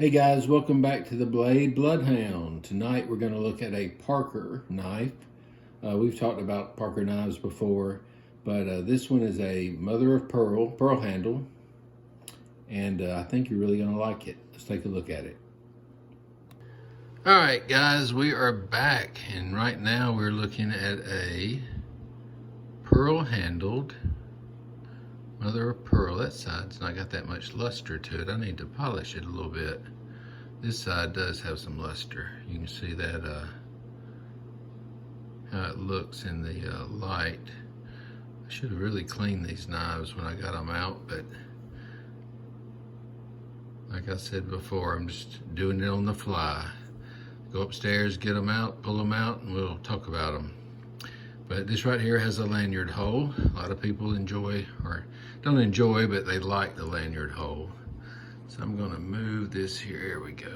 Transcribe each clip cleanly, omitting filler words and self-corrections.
Hey guys, welcome back to the Blade Bloodhound. Tonight we're going to look at a Parker knife. We've talked about Parker knives before, but this one is a mother of pearl handle, and I think you're really going to like it. Let's take a look at it. All right guys, we are back, and right now we're looking at a pearl handled mother of pearl. That side's not got that much luster to it. I need to polish it a little bit. This side does have some luster. You can see that how it looks in the light. I should have really cleaned these knives when I got them out, but like I said before, I'm just doing it on the fly. Go upstairs, get them out, pull them out, and we'll talk about them. But this right here has a lanyard hole. A lot of people enjoy, or don't enjoy, but they like the lanyard hole. So I'm gonna move this here. Here we go.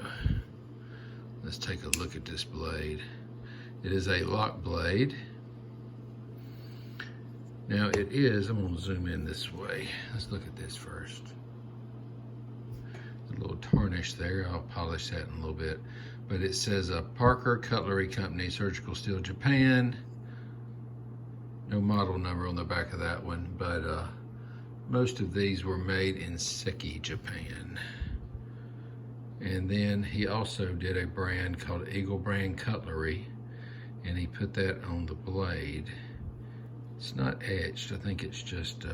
Let's take a look at this blade. It is a lock blade. Now it is, I'm gonna zoom in this way. Let's look at this first. A little tarnish there. I'll polish that in a little bit. But it says Parker Cutlery Company, Surgical Steel, Japan. No model number on the back of that one, but most of these were made in Seki, Japan. And then he also did a brand called Brand Cutlery, and he put that on the blade. It's not etched, I think it's just,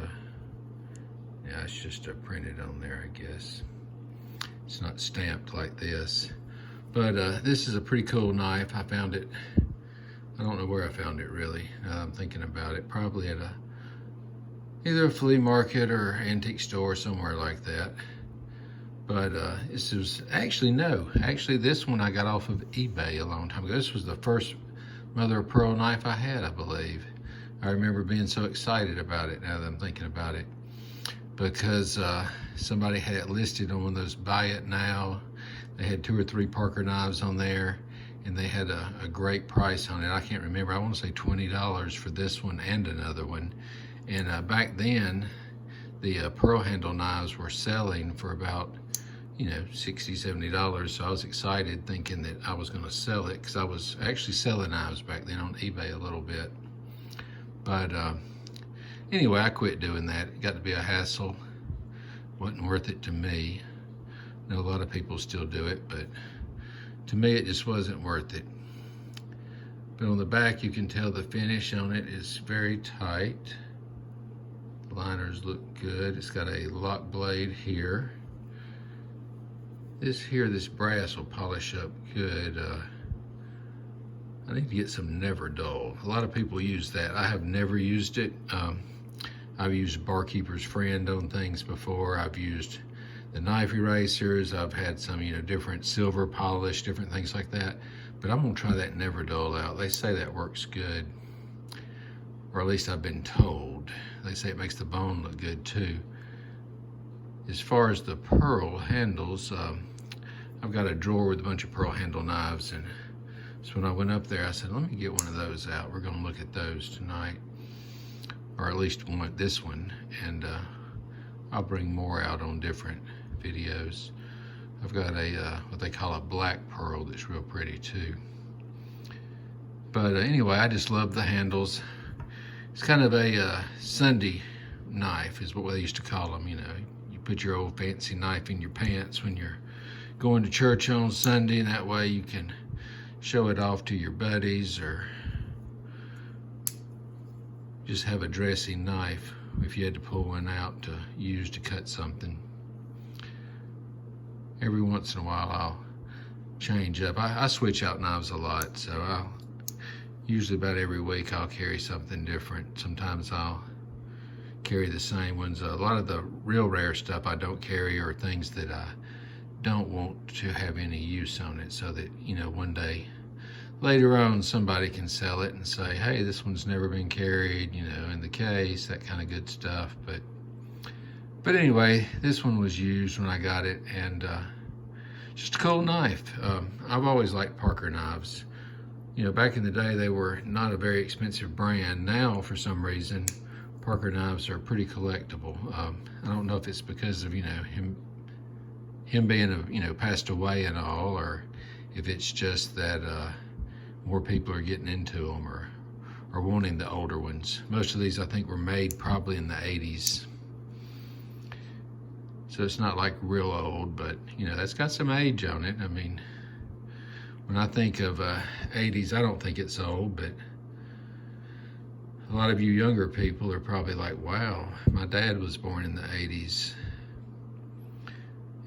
yeah, it's just printed on there, I guess. It's not stamped like this. But this is a pretty cool knife. I found it, I don't know where I found it really, now that I'm thinking about it. Probably at either a flea market or antique store, somewhere like that. But this was, actually this one I got off of eBay a long time ago. This was the first mother of pearl knife I had, I believe. I remember being so excited about it now that I'm thinking about it, because somebody had it listed on one of those buy it now. They had 2 or 3 Parker knives on there, and they had a great price on it. I can't remember, I want to say $20 for this one and another one. And back then, the pearl handle knives were selling for about, you know, $60, $70. So I was excited thinking that I was going to sell it, because I was actually selling knives back then on eBay a little bit. But anyway, I quit doing that. It got to be a hassle. Wasn't worth it to me. I know a lot of people still do it, but to me it just wasn't worth it. But on the back you can tell the finish on it is very tight. Liners look good. It's got a lock blade here. This brass will polish up good. I need to get some Never Dull. A lot of people use that. I have never used it. I've used Barkeeper's Friend on things before. I've used the knife erasers. I've had some, you know, different silver polish, different things like that. But I'm gonna try that Never Dull out. They say that works good, or at least I've been told. They say it makes the bone look good too. As far as the pearl handles, I've got a drawer with a bunch of pearl handle knives, and so when I went up there, I said, let me get one of those out. We're gonna look at those tonight, or at least this one, and I'll bring more out on different videos. I've got a what they call a black pearl that's real pretty too. But anyway, I just love the handles. It's kind of a Sunday knife is what they used to call them. You know, you put your old fancy knife in your pants when you're going to church on Sunday, and that way you can show it off to your buddies, or just have a dressy knife if you had to pull one out to use to cut something. Every once in a while I'll change up. I switch out knives a lot, so I'll usually about every week I'll carry something different. Sometimes I'll carry the same ones. A lot of the real rare stuff I don't carry, or things that I don't want to have any use on it, so that, you know, one day later on somebody can sell it and say, hey, this one's never been carried, you know, in the case, that kind of good stuff. But anyway, this one was used when I got it, and just a cool knife. I've always liked Parker knives. You know, back in the day, they were not a very expensive brand. Now, for some reason, Parker knives are pretty collectible. I don't know if it's because of, you know, him being, passed away and all, or if it's just that more people are getting into them or wanting the older ones. Most of these I think were made probably in the 80s. So it's not like real old, but that's got some age on it. I mean, when I think of 80s, I don't think it's old, but a lot of you younger people are probably like, wow, my dad was born in the 80s.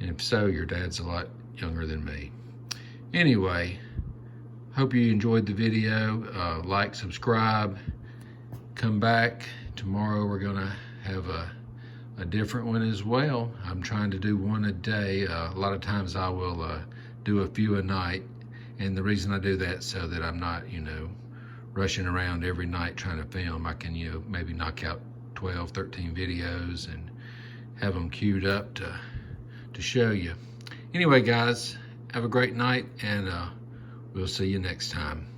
And if so, your dad's a lot younger than me. Anyway, hope you enjoyed the video. Like, subscribe, come back. Tomorrow we're gonna have a different one as well. I'm trying to do one a day. A lot of times I will do a few a night. And the reason I do that so that I'm not, rushing around every night trying to film. I can, maybe knock out 12, 13 videos and have them queued up to show you. Anyway, guys, have a great night, and we'll see you next time.